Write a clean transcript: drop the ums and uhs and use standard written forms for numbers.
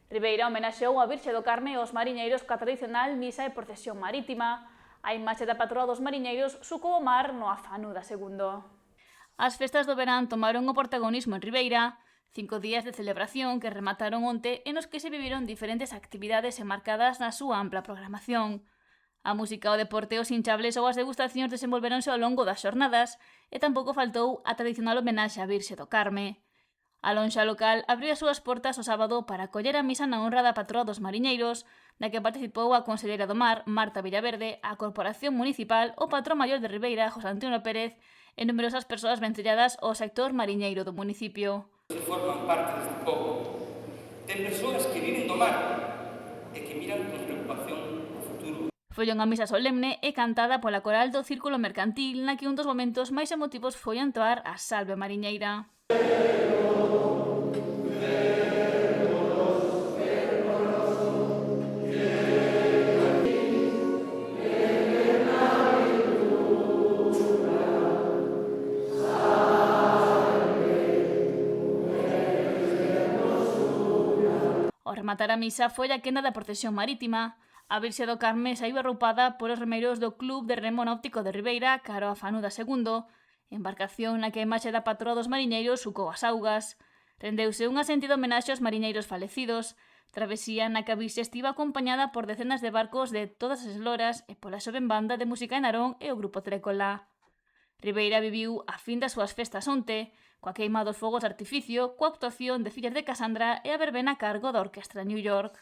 Ribeira homenaxeou a Virxe do Carme e os mariñeiros coa tradicional misa e procesión marítima. A imaxe da patroa dos mariñeiros sucou o mar no afano da segundo. As festas do verán tomaron o protagonismo en Ribeira, 5 días de celebración que remataron onte e nos que se viviron diferentes actividades enmarcadas na súa ampla programación. A música, o deporte, os hinchables ou as degustacións desenvolveronse ao longo das xornadas e tampouco faltou a tradicional homenaxe á Virxe do Carme. A lonxa local abriu as súas portas o sábado para acoller a misa na honra da patroa dos mariñeiros, na que participou a conselleira do Mar, Marta Villaverde, a Corporación Municipal, o patrón maior de Ribeira, José Antonio Pérez, e numerosas persoas vencelladas ao sector mariñeiro do municipio. Que forman parte deste pobo, ten persoas que viven do mar e que miran con preocupación o futuro. Foi unha misa solemne e cantada pola coral do Círculo Mercantil, na que un dos momentos máis emotivos foi entoar a Salve Mariñeira. Ao rematar a misa foi a quenda da procesión marítima. A Virxe do Carme saiu arroupada polos remeiros do Club de Remo Náutico de Ribeira cara ao afano da segundo, embarcación na que a imaxe da patroa dos mariñeiros sucou as augas. Rendeuse unha sentida homenaxe aos mariñeiros falecidos, travesía na que a Virxe estivo acompañada por decenas de barcos de todas as esloras e pola xoven banda de música en Narón e o grupo Trécola. Ribeira viviu a fin das súas festas onte, coa queima dos fogos de artificio, coa actuación de Fillas de Casandra e a verbena a cargo da Orquestra New York.